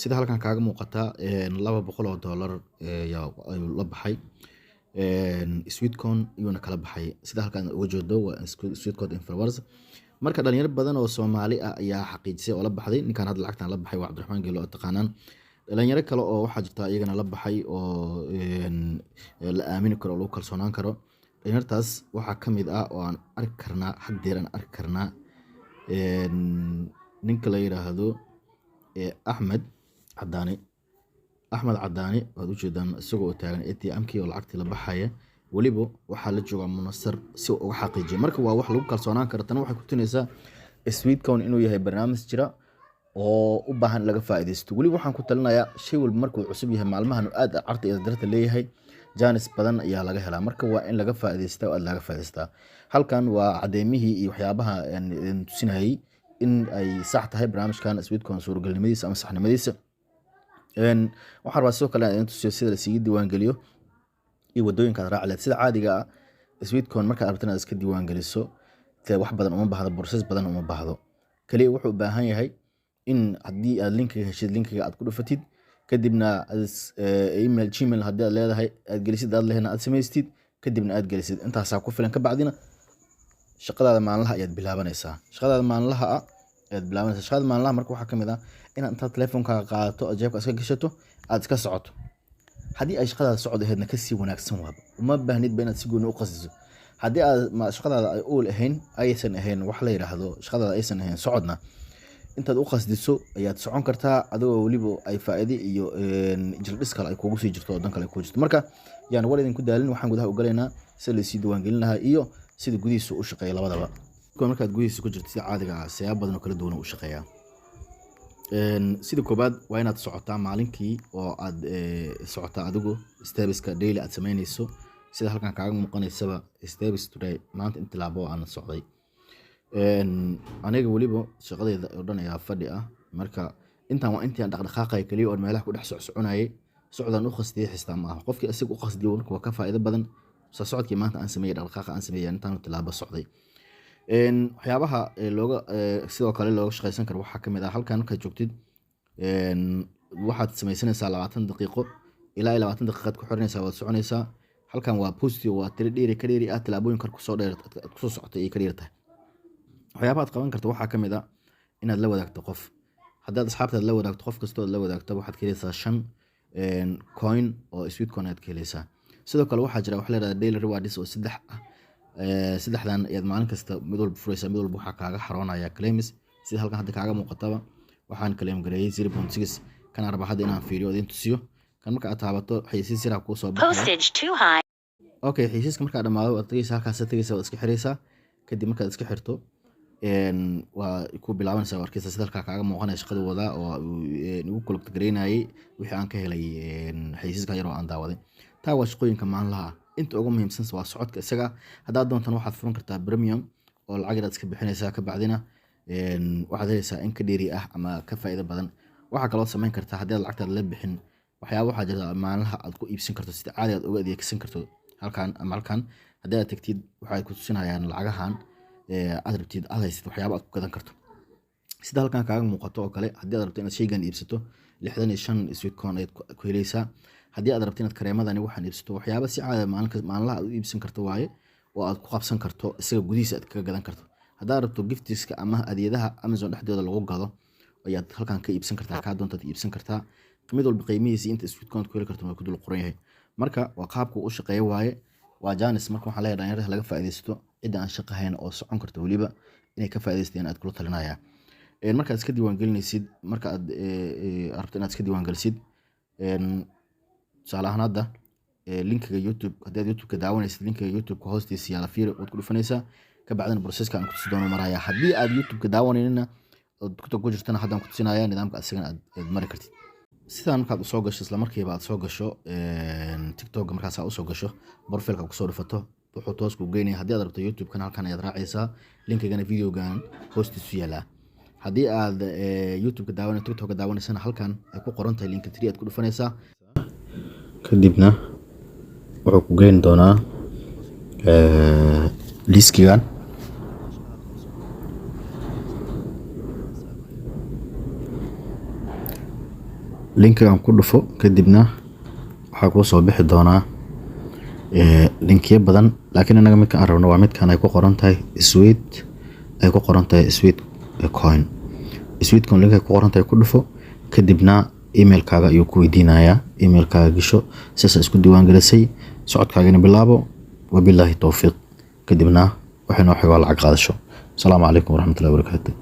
sida halkan kaaga muuqata $200 ayuu la baxay sweet corn iyuuna kala baxay sida halkan uga jeedo waa sweet corn influencer marka dhalinyaro badan oo Soomaali ah ayaa xaqiijisay oo la baxday ninkan hadda lacagtan la baxay waa Cabdiraxmaan Geelo oo taqaanaan dhalinyaro kale oo waxaa jirta iyagana la baxay oo la aamini karo oo lagu kalsoonaan karo dhalinyartaas waxaa ka mid ah oo aan arki karnaa haddeer aan arki karnaa ninka la yiraahdo Axmed Cadaani waad u jeedaan isagoo taagan ATM-kii oo lacagtii la baxaya waliba waxaa la joogaa Munasar si uu uga xaqiijiyo marka waa wax lagu kalsoonaan karo tan waxay ku tunaysaa sweet corn inuu yahay barnaamij jira oo u baahan laga faa'iideysto waliba waxaan ku talinayaa shay walba markuu cusub yahay maalmahan aad carta iyo darta leeyahay jaanis badan ayaa laga helaa marka waa in laga faa'iideystaa oo laga faa'iideystaa halkan waa cadeemihii iyo waxyaabaha aan tusinayay in ay sax tahay barnaamijkan sweet corn suuragalnimadiisa ama saxnimadiisa waxaan rabaa sidoo kale in tusiyo sida la sii diiwaan geliyo iyo wadooyinka aad raaci lahayd sida caadiga ah sweet corn marka aad rabto inaad iska diiwaan geliso wax badan uma baahdo process badan uma baahdo kaliya wuxuu u baahan yahay in haddii aad linkiga heshid linkiga aad ku dhufatid kadibna email gmail haddii aad leedahay aad gelisid aad lehna aad samaystid kadibna aad gelisid intaasaa ku filan ka bacdina shaqadaada maalinlaha ayaad bilaabanaysaa shaqada maalinlaha marka waxaa ka mid ah inaad intaad teleefonkaaga qaadato jeebka iska gashato aad iska socoto haddii ay shaqadaada socod ahaydna kasii wanaagsan waaba uma baahnidba inaad si gooni u qasdiso haddii aad shaqadaada ay uul ahayn aysan ahayn wax la yiraahdo shaqadaada aysan ahayn socodna intaad u qasdiso ayaad socon kartaa adigoo waliba ay faa'iido iyo jirdhis kale ay kugu sii jirto oo dan kale ay kugu jirto marka yaan war idin ku daalin waxaan gudaha u galaynaa sida la sii diiwaan gelin lahaa iyo sida gudihiisa u shaqeeya labadaba markaad gudihiisa ku jirto si caadiga ah siyaabo badan oo kala duwan u shaqeeyaa sida koobaad waa inaad socotaa maalinkii oo aad socotaa adigu stebiska daily aad samaynayso sida halkan kaaga muuqanaysaba stebis today maanta in tilaabo aan socday aniga waliba shaqadeeda oo dhan ayaa fadhi ah marka intaan waa intii aan dhaqdhaqaaqay kaliya oo meelaha ku dhex soconayay socdaan u qasdiyo xistaa ma aha qofkii asiga u qasdiyo marka waa ka faa'iido badan socodkii maanta aan sameeyay dhaqdhaqaaqa aan sameeyay intaan tilaabo socday waxyaabaha looga sidoo kale looga shaqeysan karo waxaa ka mid ah halkan markaad joogtid waxaad samaysanaysaa 20 daqiiqo ilaa 20 daqiiqad ku xiranaysaa waad soconaysaa halkan waa positive waa tiri dheeri ka dheeri ah tilaabooyin kar ku soo dheer ku soo socotay iyo ka dheertahay waxyaabaha aad qaban karto waxaa ka mid ah inaad la wadaagto qof haddaad asxaabtaad la wadaagto qof kastoo la wadaagto waxaad ka helaysaa 5 coin oo sweet corn aad ka helaysaa sidoo kale waxaa jira wax la yiraahdo daily rewards oo 3 ah saddexdan ayaad maalin kasta mid walba furaysaa mid walba waxaa kaaga xaroonaya claims sida halkan hadda kaaga muuqataba waxaan claim gareeyay 0.6 kana raba hadda inaan fiiriyo idin tusiyo kan marka aad taabato xayisiis sira ku soo baxaya okay xayisiiska marka dhamaado aad tagaysaa halkaas tagaysaa iska xiraysaa kadib marka iska xirto waa ku bilaabanaysaa warkiisa sida halka kaaga muuqanaya shaqada wada oo ugu collect gareynayay wixii aan ka helay xayisiiska yar oo aan daawaday taa waa shaqooyinka maalinlaha inta ugu muhiimsan waa socodka isaga haddaad doontan waxaad furan kartaa premium oo lacag yar iska bixinaysaa ka bacdina waxaad helaysaa in ka dheeri ah ama ka faa'iido badan waxaa kaloo samayn kartaa haddii aad lacagtaada la bixin waxyaabo waxaa jirta maalinlaha aad ku iibsan karto sida caadi aad uga adeegsan karto halkan haddii aad tagtid waxay ku tusinayaan lacagahan aad rabtid aad haysid waxyaabo aad ku gadan karto sida halkan kaaga muuqato oo kale haddii aad rabto inaad shaygan iibsato 65 sweet corn ayaad ku helaysaa haddii aad rabto inaad kareemadani waxaan iibsato waxyaabo si caadi maalinlaha aad u iibsan karto waaye oo aad ku qabsan karto isaga gudihiisa aad kaga gadan karto haddaad rabto giftiska ama adeegyadaha Amazon dhexdooda lagu gado ayaad halkan ka iibsan kartaa ka doontaad iibsan kartaa mid walba qiimihiisa inta sweet corn ku heli karto waa ku dul qoran yahay marka waa qaabku u shaqeeyo waaye waa jaanis marka waxaan leeyahay dhalinyarada laga faa'iideysto cid aan shaqo hayn oo socon karto waliba inay ka faa'iideystaan aad kula talinaya marka aad iska diiwaan gelinaysid marka aad rabto inaad iska diiwaan gelisid tusaale ahaan hadda linkiga YouTube haddii aad YouTube ka daawanaysid linkiga YouTube ka hoostiisa yaala fiir waad ku dhufanaysaa ka bacdina processka aan ku tusi doono maraya haddii aad YouTube ka daawanayna oo TikTok ku jirtana haddaan ku tusinaya nidaamka asagana aad mari kartid sidaan markaad soo gasho isla markiiba aad soo gasho TikTok markaas aad soo gasho profilka ku soo dhufato wuxuu toos ku geynaya haddii aad rabto YouTube kan halkan ayaad raacaysaa linkigana videogan hoostiisa yaala haddii aad YouTube ka daawanayso TikTok ka daawanaysana halkan ay ku qoran tahay link 3 aad ku dhufanaysaa kadibna wuxuu ku geyn doonaa liskigan linkigan ku dhufo kadibna waxaa kuu soo bixi doonaa linkiyo badan, laakiin anaga midka aan rabno waa midkan ay ku qoran tahay sweet, ay ku qoran tahay sweet coin. sweet coin linka ku qoran tahay ku dhufo kadibna emailkaaga ayuu ku weydiinayaa, emailkaaga gasho sidaas isku diiwaan gelisay, socodkaagana bilaabo. wabillahi tawfiiq. kadibna waxay noo xigo lacag qaadasho. Assalaamu calaykum waraxmatullahi wabarakaatuh.